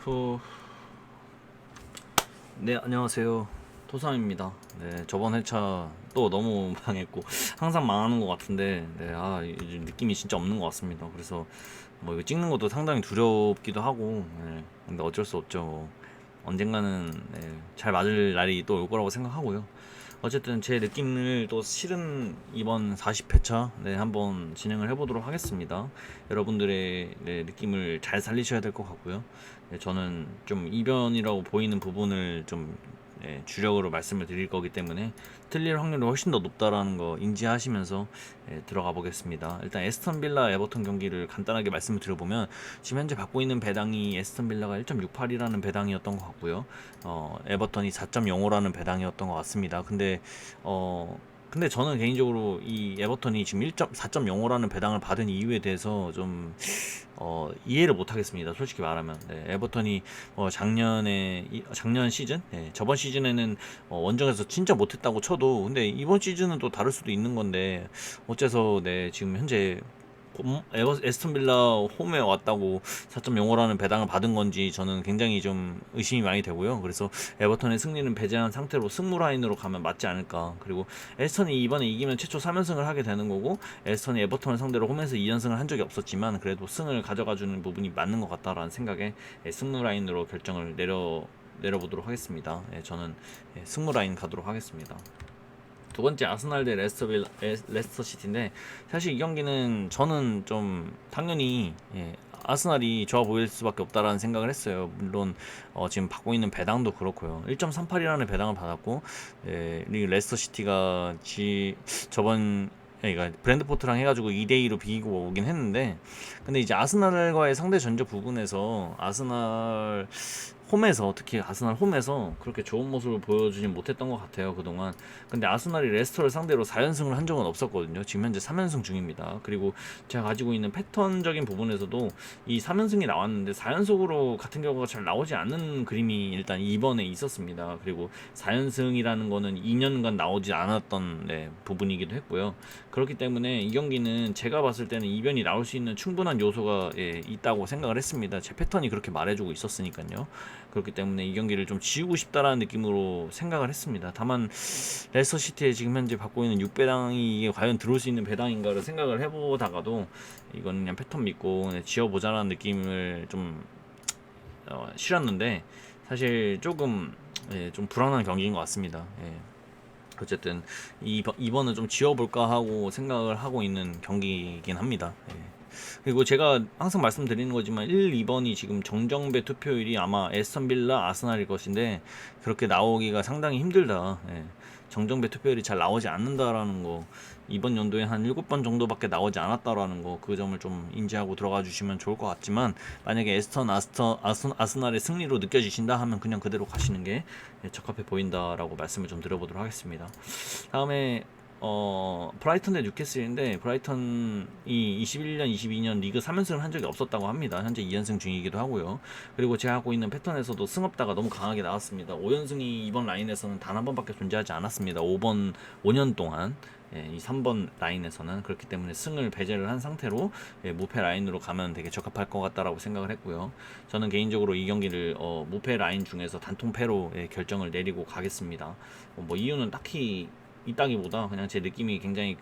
후... 네, 안녕하세요. 토삼입니다. 네, 저번 회차 또 너무 망했고 항상 망하는 것 같은데, 요즘 느낌이 진짜 없는 것 같습니다. 그래서 뭐 이거 찍는 것도 상당히 두렵기도 하고, 근데 어쩔 수 없죠. 언젠가는 잘 맞을 날이 또 올 거라고 생각하고요. 어쨌든 제 느낌을 또 실은 이번 40회차 한번 진행을 해보도록 하겠습니다. 여러분들의 느낌을 잘 살리셔야 될 것 같고요. 저는 좀 이변이라고 보이는 부분을 좀 주력으로 말씀을 드릴 거기 때문에 틀릴 확률이 훨씬 더 높다라는 거 인지하시면서 들어가 보겠습니다. 일단 에스턴 빌라 에버턴 경기를 간단하게 말씀을 드려보면 지금 현재 받고 있는 배당이 에스턴 빌라가 1.68이라는 배당이었던 것 같고요. 에버턴이 4.05라는 배당이었던 것 같습니다. 근데 저는 개인적으로 이 에버턴이 지금 4.05라는 배당을 받은 이유에 대해서 좀 이해를 못 하겠습니다. 솔직히 말하면. 에버턴이 작년 시즌, 저번 시즌에는 원정에서 진짜 못했다고 쳐도, 근데 이번 시즌은 또 다를 수도 있는 건데, 어째서 지금 현재 에스턴 빌라 홈에 왔다고 4.05라는 배당을 받은 건지 저는 굉장히 좀 의심이 많이 되고요. 그래서 에버턴의 승리는 배제한 상태로 승무 라인으로 가면 맞지 않을까. 그리고 에스턴이 이번에 이기면 최초 3연승을 하게 되는 거고, 에스턴이 에버턴을 상대로 홈에서 2연승을 한 적이 없었지만 그래도 승을 가져가주는 부분이 맞는 것 같다라는 생각에 승무 라인으로 결정을 내려보도록 하겠습니다. 저는 승무 라인 가도록 하겠습니다. 두 번째 아스날 대 레스터 시티인데, 사실 이 경기는 저는 좀 당연히 아스날이 좋아 보일 수밖에 없다라는 생각을 했어요. 물론 지금 받고 있는 배당도 그렇고요. 1.38이라는 배당을 받았고, 그리고 레스터 시티가 저번 그러니까 브랜드포트랑 해가지고 2대2로 비기고 오긴 했는데, 근데 이제 아스날과의 상대 전적 부분에서 특히 아스날 홈에서 그렇게 좋은 모습을 보여주진 못했던 것 같아요, 그동안. 근데 아스날이 레스터를 상대로 4연승을 한 적은 없었거든요. 지금 현재 3연승 중입니다. 그리고 제가 가지고 있는 패턴적인 부분에서도 이 3연승이 나왔는데 4연속으로 같은 경우가 잘 나오지 않는 그림이 일단 이번에 있었습니다. 그리고 4연승이라는 거는 2년간 나오지 않았던 부분이기도 했고요. 그렇기 때문에 이 경기는 제가 봤을 때는 이변이 나올 수 있는 충분한 요소가 있다고 생각을 했습니다. 제 패턴이 그렇게 말해주고 있었으니까요. 그렇기 때문에 이 경기를 좀 지우고 싶다라는 느낌으로 생각을 했습니다. 다만 레스터 시티에 지금 현재 받고 있는 6배당이 이게 과연 들어올 수 있는 배당인가를 생각을 해보다가도 이거는 그냥 패턴 믿고 지어보자라는 느낌을 좀 실었는데, 사실 조금 좀 불안한 경기인 것 같습니다. 어쨌든 이번은 좀 지어볼까 하고 생각을 하고 있는 경기이긴 합니다. 그리고 제가 항상 말씀드리는 거지만 1, 2번이 지금 정정배 투표율이 아마 에스턴 빌라, 아스날일 것인데 그렇게 나오기가 상당히 힘들다. 정정배 투표율이 잘 나오지 않는다라는 거, 이번 연도에 한 7번 정도밖에 나오지 않았다라는 거, 그 점을 좀 인지하고 들어가 주시면 좋을 것 같지만, 만약에 아스날의 승리로 느껴지신다 하면 그냥 그대로 가시는 게 적합해 보인다라고 말씀을 좀 드려보도록 하겠습니다. 다음에 브라이턴 대 뉴캐슬인데, 브라이턴이 21년, 22년 리그 3연승을 한 적이 없었다고 합니다. 현재 2연승 중이기도 하고요. 그리고 제가 하고 있는 패턴에서도 승업다가 너무 강하게 나왔습니다. 5연승이 이번 라인에서는 단 한 번밖에 존재하지 않았습니다. 5년 동안. 이 3번 라인에서는. 그렇기 때문에 승을 배제를 한 상태로 무패 라인으로 가면 되게 적합할 것 같다라고 생각을 했고요. 저는 개인적으로 이 경기를 무패 라인 중에서 단통패로 결정을 내리고 가겠습니다. 뭐 이유는 딱히 있다기보다 그냥 제 느낌이 굉장히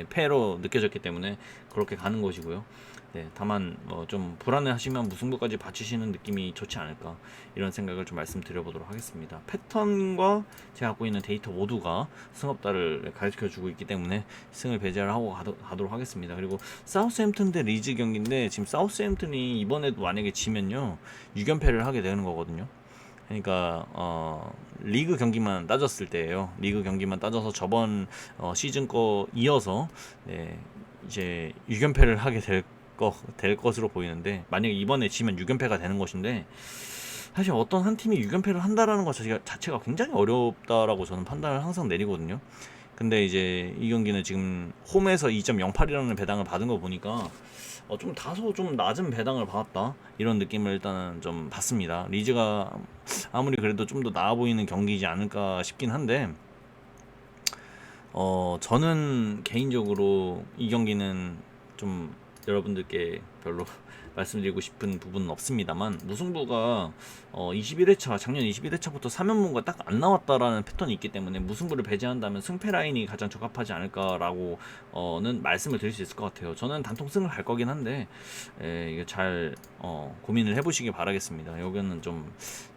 패로 느껴졌기 때문에 그렇게 가는 것이고요. 다만 좀 불안해하시면 무승부까지 바치시는 느낌이 좋지 않을까, 이런 생각을 좀 말씀드려보도록 하겠습니다. 패턴과 제가 갖고 있는 데이터 모두가 승업다를 가르쳐주고 있기 때문에 승을 배제를 하고 가도록 하겠습니다. 그리고 사우스햄튼 대 리즈 경기인데, 지금 사우스햄튼이 이번에도 만약에 지면요 6연패를 하게 되는 거거든요. 그러니까 리그 경기만 따졌을 때예요. 리그 경기만 따져서 저번 시즌 거 이어서 이제 6연패를 하게 될 것으로 보이는데, 만약에 이번에 지면 6연패가 되는 것인데, 사실 어떤 한 팀이 6연패를 한다라는 것 자체가 굉장히 어렵다라고 저는 판단을 항상 내리거든요. 근데 이제 이 경기는 지금 홈에서 2.08이라는 배당을 받은 거 보니까 좀 다소 좀 낮은 배당을 받았다, 이런 느낌을 일단은 좀 받습니다. 리즈가 아무리 그래도 좀 더 나아 보이는 경기이지 않을까 싶긴 한데, 저는 개인적으로 이 경기는 좀 여러분들께 별로 말씀드리고 싶은 부분은 없습니다만, 무승부가 21회차 작년 21회차부터 3연문과 딱 안 나왔다라는 패턴이 있기 때문에 무승부를 배제한다면 승패 라인이 가장 적합하지 않을까라고는 말씀을 드릴 수 있을 것 같아요. 저는 단통승을 갈 거긴 한데 이게 잘 고민을 해보시기 바라겠습니다. 여기는 좀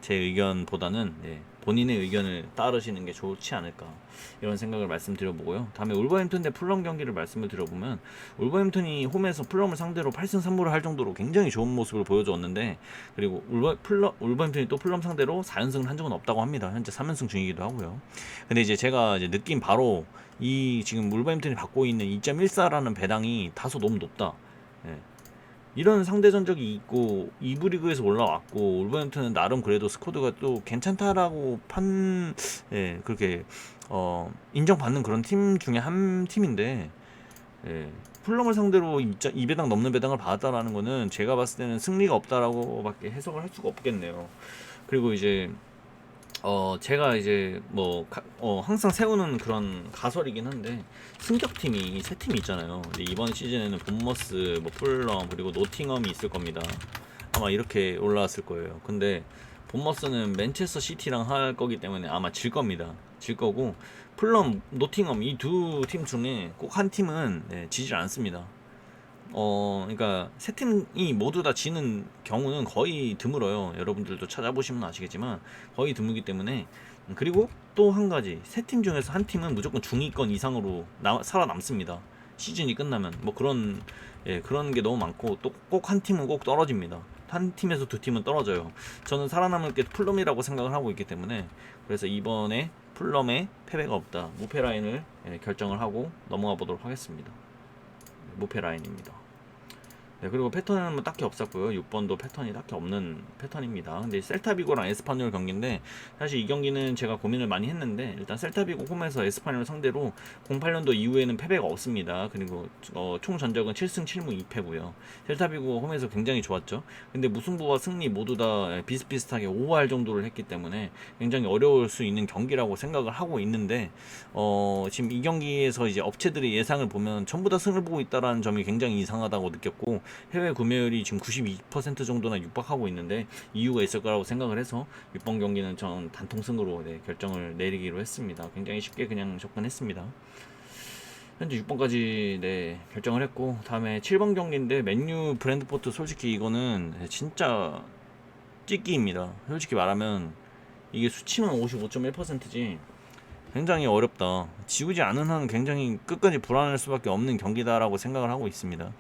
제 의견보다는 본인의 의견을 따르시는 게 좋지 않을까 이런 생각을 말씀드려보고요. 다음에 울버햄튼 대 풀럼 경기를 말씀을 드려보면, 울버햄튼이 홈에서 풀럼을 상대로 8승 3무를 할 정도로 굉장히 좋은 모습을 보여줬는데, 그리고 울버햄튼이 또 풀럼 상대로 4연승을 한 적은 없다고 합니다. 현재 3연승 중이기도 하고요. 근데 이제 제가 이제 느낀 바로 이 지금 울버햄튼이 받고 있는 2.14라는 배당이 다소 너무 높다. 예. 이런 상대 전적이 있고 2부 리그에서 올라왔고, 울버햄튼은 나름 그래도 스쿼드가 또 괜찮다라고 그렇게 인정받는 그런 팀 중에 한 팀인데, 풀럼을 상대로 2배당 넘는 배당을 받았다라는 거는 제가 봤을 때는 승리가 없다라고 밖에 해석을 할 수가 없겠네요. 그리고 이제 제가 이제 항상 세우는 그런 가설이긴 한데, 승격팀이 세 팀이 있잖아요. 근데 이번 시즌에는 본머스, 풀럼, 그리고 노팅엄이 있을 겁니다. 아마 이렇게 올라왔을 거예요. 근데 본머스는 맨체스터 시티랑 할 거기 때문에 아마 질 겁니다. 질 거고, 풀럼, 노팅엄 이 두 팀 중에 꼭 한 팀은 지질 않습니다. 그러니까 세 팀이 모두 다 지는 경우는 거의 드물어요. 여러분들도 찾아보시면 아시겠지만 거의 드물기 때문에. 그리고 또 한 가지, 세 팀 중에서 한 팀은 무조건 중위권 이상으로 살아남습니다. 시즌이 끝나면 그런 게 너무 많고, 또 꼭 한 팀은 꼭 떨어집니다. 한 팀에서 두 팀은 떨어져요. 저는 살아남을 게 풀럼이라고 생각을 하고 있기 때문에, 그래서 이번에 풀럼에 패배가 없다, 무패 라인을 결정을 하고 넘어가 보도록 하겠습니다. 무패 라인입니다. 그리고 패턴은 뭐 딱히 없었고요. 6번도 패턴이 딱히 없는 패턴입니다. 근데 셀타비고랑 에스파뇰 경기인데, 사실 이 경기는 제가 고민을 많이 했는데, 일단 셀타비고 홈에서 에스파뇰 상대로 08년도 이후에는 패배가 없습니다. 그리고 총 전적은 7승 7무 2패고요. 셀타비고 홈에서 굉장히 좋았죠. 근데 무승부와 승리 모두 다 비슷비슷하게 5할 정도를 했기 때문에 굉장히 어려울 수 있는 경기라고 생각을 하고 있는데, 지금 이 경기에서 이제 업체들의 예상을 보면 전부 다 승을 보고 있다라는 점이 굉장히 이상하다고 느꼈고, 해외 구매율이 지금 92% 정도나 육박하고 있는데 이유가 있을 거라고 생각을 해서 6번 경기는 전 단통승으로 결정을 내리기로 했습니다. 굉장히 쉽게 그냥 접근했습니다. 현재 6번까지 결정을 했고, 다음에 7번 경기인데 맨유 브랜드포트, 솔직히 이거는 진짜 찍기입니다. 솔직히 말하면 이게 수치는 55.1%지 굉장히 어렵다. 지우지 않은 한 굉장히 끝까지 불안할 수밖에 없는 경기다라고 생각을 하고 있습니다.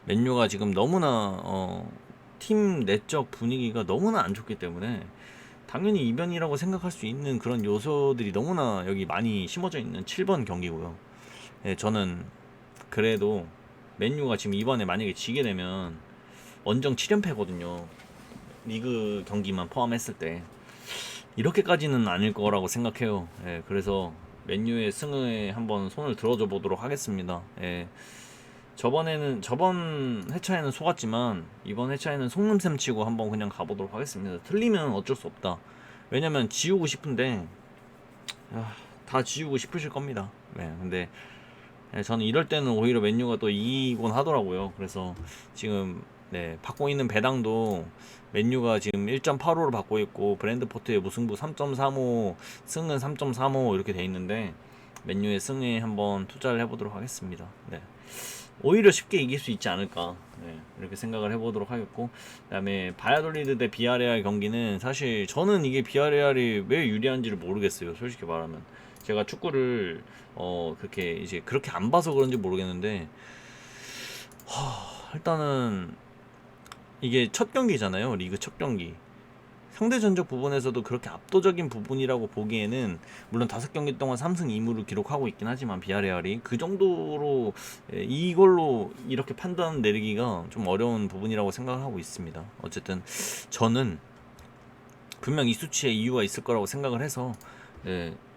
맨유가 지금 너무나 팀 내적 분위기가 너무나 안 좋기 때문에 당연히 이변이라고 생각할 수 있는 그런 요소들이 너무나 여기 많이 심어져 있는 7번 경기고요. 저는 그래도 맨유가 지금 이번에 만약에 지게 되면 원정 7연패거든요. 리그 경기만 포함했을 때 이렇게까지는 아닐 거라고 생각해요. 그래서 맨유의 승에 한번 손을 들어줘 보도록 하겠습니다. 저번 회차에는 속았지만 이번 회차에는 속눈샘 치고 한번 그냥 가보도록 하겠습니다. 틀리면 어쩔 수 없다. 왜냐면 지우고 싶은데 다 지우고 싶으실 겁니다. 근데 저는 이럴 때는 오히려 맨유가 또 이기곤 하더라고요. 그래서 지금 받고 있는 배당도 맨유가 지금 1.85를 받고 있고, 브랜드포트의 무승부 3.35, 승은 3.35 이렇게 돼 있는데, 맨유의 승에 한번 투자를 해보도록 하겠습니다. 오히려 쉽게 이길 수 있지 않을까, 이렇게 생각을 해보도록 하겠고, 그 다음에 바야돌리드 대 비아레알 경기는 사실 저는 이게 비아레알이 왜 유리한지를 모르겠어요. 솔직히 말하면 제가 축구를 그렇게 안 봐서 그런지 모르겠는데, 일단은 이게 첫 경기잖아요. 리그 첫 경기. 상대 전적 부분에서도 그렇게 압도적인 부분이라고 보기에는, 물론 5경기 동안 3승 2무를 기록하고 있긴 하지만 비아레알이 그 정도로 이걸로 이렇게 판단 내리기가 좀 어려운 부분이라고 생각을 하고 있습니다. 어쨌든 저는 분명 이 수치에 이유가 있을 거라고 생각을 해서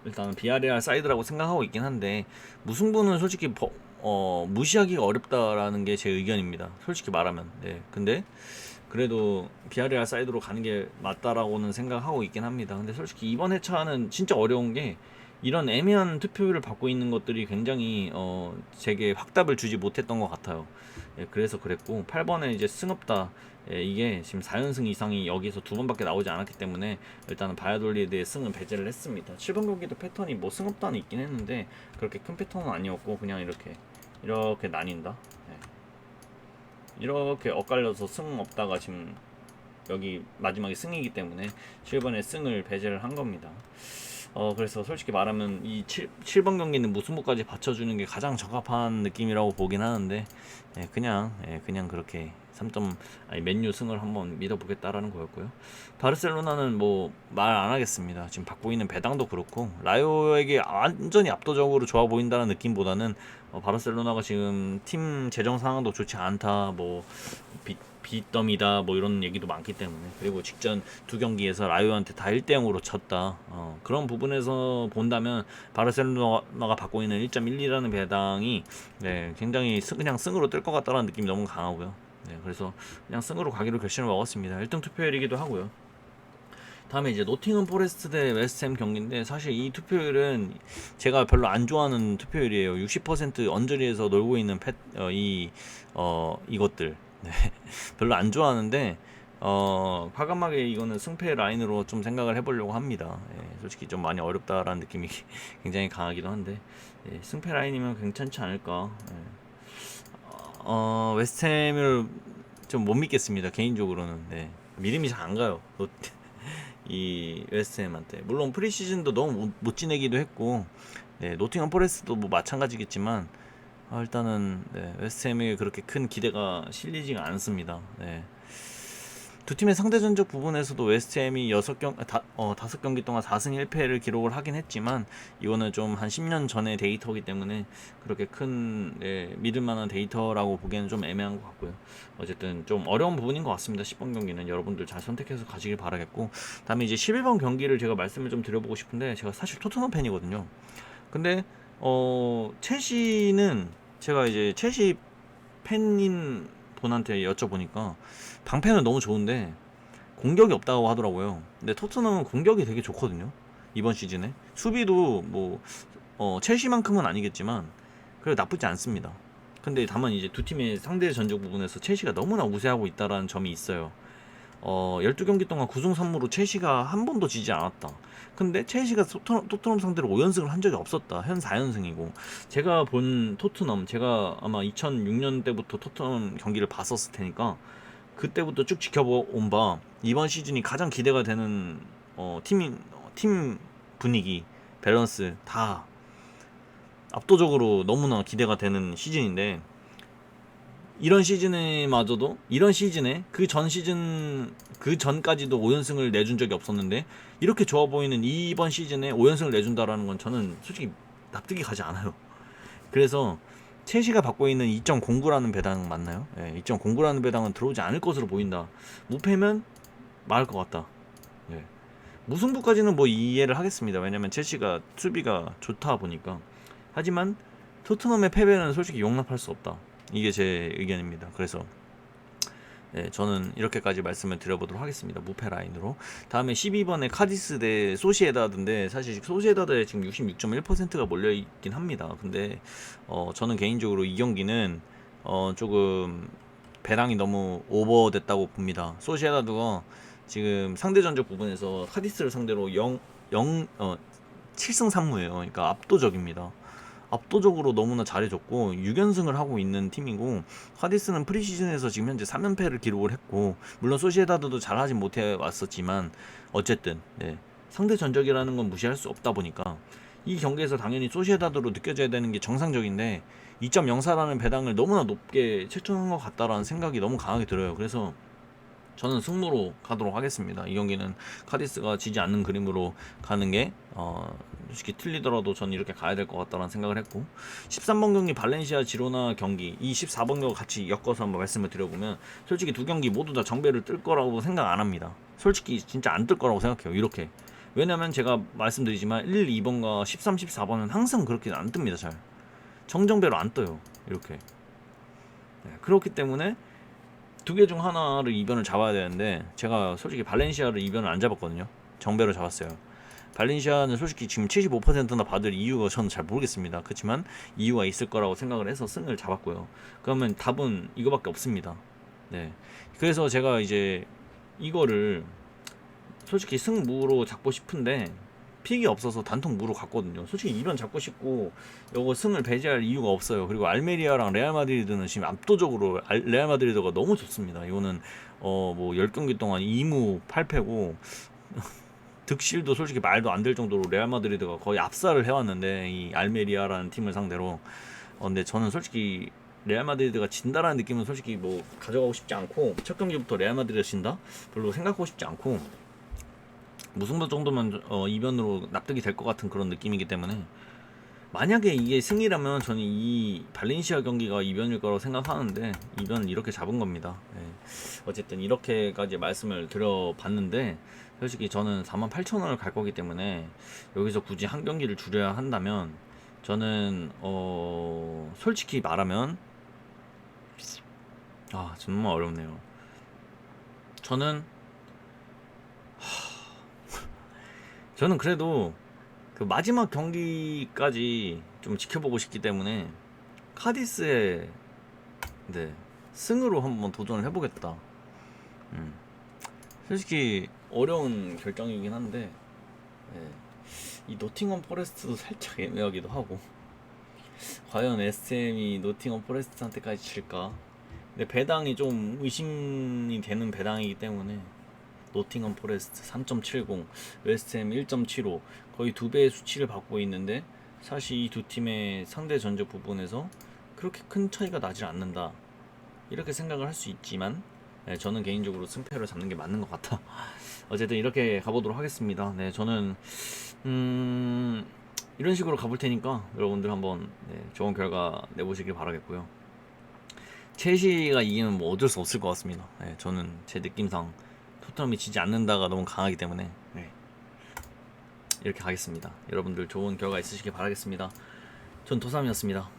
일단 비아레알 사이드라고 생각하고 있긴 한데, 무승부는 솔직히 무시하기가 어렵다라는 게 제 의견입니다. 솔직히 말하면. 근데 그래도 비아레알 사이드로 가는 게 맞다라고는 생각하고 있긴 합니다. 근데 솔직히 이번 회차는 진짜 어려운 게, 이런 애매한 투표율을 받고 있는 것들이 굉장히 제게 확답을 주지 못했던 것 같아요. 예, 그래서 그랬고 8번에 이제 승업다. 예, 이게 지금 4연승 이상이 여기서 두 번밖에 나오지 않았기 때문에 일단은 바야돌리드의 승은 배제를 했습니다. 7번 경기도 패턴이 뭐 승업다는 있긴 했는데 그렇게 큰 패턴은 아니었고 그냥 이렇게 나뉜다. 예. 이렇게 엇갈려서 승 없다가 지금 여기 마지막에 승이기 때문에 7번에 승을 배제를 한 겁니다. 그래서 솔직히 말하면 이 7번 경기는 무승부까지 받쳐주는 게 가장 적합한 느낌이라고 보긴 하는데, 그냥 그렇게 3점, 아니, 맨유 승을 한번 믿어보겠다라는 거였고요. 바르셀로나는 뭐 말 안 하겠습니다. 지금 받고 있는 배당도 그렇고, 라요에게 완전히 압도적으로 좋아 보인다는 느낌보다는, 바르셀로나가 지금 팀 재정 상황도 좋지 않다, 뭐, 빚더미다 뭐 이런 얘기도 많기 때문에, 그리고 직전 두 경기에서 라요한테 다 1대0으로 졌다. 그런 부분에서 본다면 바르셀로나가 받고 있는 1.12라는 배당이 굉장히 그냥 승으로 뜰 것 같다는 느낌이 너무 강하고요. 그래서 그냥 승으로 가기로 결심을 먹었습니다. 1등 투표율이기도 하고요. 다음에 이제 노팅엄 포레스트 대 웨스트햄 경기인데, 사실 이 투표율은 제가 별로 안 좋아하는 투표율이에요. 60% 언저리에서 놀고 있는 이것들. 네. 별로 안 좋아하는데, 과감하게 이거는 승패 라인으로 좀 생각을 해보려고 합니다. 솔직히 좀 많이 어렵다라는 느낌이 굉장히 강하기도 한데, 승패 라인이면 괜찮지 않을까. 웨스트햄을 좀 못 믿겠습니다, 개인적으로는. 믿음이 잘 안 가요, 이 웨스트햄한테. 물론 프리시즌도 너무 못 지내기도 했고, 노팅엄 포레스트도 뭐 마찬가지겠지만, 일단은 웨스트햄에 그렇게 큰 기대가 실리지가 않습니다. 두 팀의 상대 전적 부분에서도 웨스트햄이 5경기 동안 4승 1패를 기록을 하긴 했지만, 이거는 좀 한 10년 전의 데이터이기 때문에 그렇게 큰 믿을 만한 데이터라고 보기에는 좀 애매한 것 같고요. 어쨌든 좀 어려운 부분인 것 같습니다. 10번 경기는 여러분들 잘 선택해서 가시길 바라겠고, 다음에 이제 11번 경기를 제가 말씀을 좀 드려보고 싶은데, 제가 사실 토트넘 팬이거든요. 근데 첼시는, 제가 이제 첼시 팬인 분한테 여쭤보니까 방패는 너무 좋은데 공격이 없다고 하더라고요. 근데 토트넘은 공격이 되게 좋거든요, 이번 시즌에. 수비도 뭐 첼시만큼은 아니겠지만 그래도 나쁘지 않습니다. 근데 다만 이제 두 팀의 상대 전적 부분에서 첼시가 너무나 우세하고 있다라는 점이 있어요. 12경기 동안 9승 3무로 첼시가 한 번도 지지 않았다. 근데 첼시가 토트넘 상대로 5연승을 한 적이 없었다. 현 4연승이고. 제가 본 토트넘, 제가 아마 2006년 때부터 토트넘 경기를 봤었을 테니까, 그때부터 쭉 지켜본 바 이번 시즌이 가장 기대가 되는 팀 분위기, 밸런스 다 압도적으로 너무나 기대가 되는 시즌인데, 이런 시즌에 그 전까지도 5연승을 내준 적이 없었는데, 이렇게 좋아 보이는 이번 시즌에 5연승을 내준다라는 건 저는 솔직히 납득이 가지 않아요. 그래서 첼시가 받고 있는 2.09라는 배당 맞나요? 2.09라는 배당은 들어오지 않을 것으로 보인다. 무패면 말할 것 같다. 무승부까지는 뭐 이해를 하겠습니다. 왜냐면 첼시가 수비가 좋다 보니까. 하지만 토트넘의 패배는 솔직히 용납할 수 없다. 이게 제 의견입니다. 그래서 저는 이렇게까지 말씀을 드려보도록 하겠습니다. 무패 라인으로. 다음에 12번에 카디스 대 소시에다드인데, 사실 소시에다드에 지금 66.1%가 몰려있긴 합니다. 근데 저는 개인적으로 이 경기는 조금 배당이 너무 오버됐다고 봅니다. 소시에다드가 지금 상대 전적 부분에서 카디스를 상대로 7승 3무예요. 그러니까 압도적입니다. 압도적으로 너무나 잘해줬고 6연승을 하고 있는 팀이고, 카디스는 프리시즌에서 지금 현재 3연패를 기록을 했고, 물론 소시에다드도 잘하진 못해 왔었지만 어쨌든 상대 전적이라는 건 무시할 수 없다 보니까 이 경기에서 당연히 소시에다드로 느껴져야 되는 게 정상적인데, 2.04라는 배당을 너무나 높게 책정한 것 같다라는 생각이 너무 강하게 들어요. 그래서 저는 승무로 가도록 하겠습니다. 이 경기는 카디스가 지지 않는 그림으로 가는 게 솔직히 틀리더라도 저는 이렇게 가야 될 것 같다는 생각을 했고, 13번 경기 발렌시아 지로나 경기, 이 14번 경기 같이 엮어서 한번 말씀을 드려보면, 솔직히 두 경기 모두 다 정배를 뜰 거라고 생각 안 합니다. 솔직히 진짜 안 뜰 거라고 생각해요, 이렇게. 왜냐면 제가 말씀드리지만 1, 2번과 13, 14번은 항상 그렇게 안 뜹니다. 잘 정정배로 안 떠요, 이렇게. 그렇기 때문에 두 개 중 하나를 이변을 잡아야 되는데, 제가 솔직히 발렌시아를 이변을 안 잡았거든요. 정배로 잡았어요. 발렌시아는 솔직히 지금 75%나 받을 이유가 저는 잘 모르겠습니다. 그렇지만 이유가 있을 거라고 생각을 해서 승을 잡았고요. 그러면 답은 이거밖에 없습니다. 네. 그래서 제가 이제 이거를 솔직히 승무로 잡고 싶은데 픽이 없어서 단통 무로 갔거든요. 솔직히 이변 잡고 싶고 요거 승을 배제할 이유가 없어요. 그리고 알메리아랑 레알 마드리드는 지금 압도적으로 레알 마드리드가 너무 좋습니다. 이거는 뭐 10경기 동안 2무 8패고 득실도 솔직히 말도 안 될 정도로 레알 마드리드가 거의 압살을 해왔는데 이 알메리아라는 팀을 상대로 근데 저는 솔직히 레알 마드리드가 진다라는 느낌은 솔직히 뭐 가져가고 싶지 않고 첫 경기부터 레알 마드리드가 진다? 별로 생각하고 싶지 않고 무승부 정도면 이변으로 납득이 될 것 같은 그런 느낌이기 때문에 만약에 이게 승이라면 저는 이 발렌시아 경기가 이변일 거라고 생각하는데 이변은 이렇게 잡은 겁니다. 네. 어쨌든 이렇게까지 말씀을 드려봤는데 솔직히 저는 48,000원을 갈 거기 때문에 여기서 굳이 한 경기를 줄여야 한다면 저는 솔직히 말하면 정말 어렵네요. 저는 그래도 그 마지막 경기까지 좀 지켜보고 싶기 때문에 카디스의 승으로 한번 도전을 해보겠다. 솔직히 어려운 결정이긴 한데 이 노팅엄 포레스트도 살짝 애매하기도 하고 과연 SM이 노팅엄 포레스트한테까지 칠까? 근데 배당이 좀 의심이 되는 배당이기 때문에 노팅엄 포레스트 3.70, 웨스트햄 1.75 거의 2배의 수치를 받고 있는데 사실 이 두 팀의 상대 전적 부분에서 그렇게 큰 차이가 나질 않는다 이렇게 생각을 할 수 있지만 저는 개인적으로 승패를 잡는 게 맞는 것 같아. 어쨌든 이렇게 가보도록 하겠습니다. 네, 저는 이런 식으로 가볼 테니까 여러분들 한번 좋은 결과 내보시길 바라겠고요. 첼시가 이기면 뭐 어쩔 수 없을 것 같습니다. 저는 제 느낌상 토트넘이 지지 않는다가 너무 강하기 때문에 이렇게 가겠습니다. 여러분들 좋은 결과 있으시길 바라겠습니다. 전 도삼이었습니다.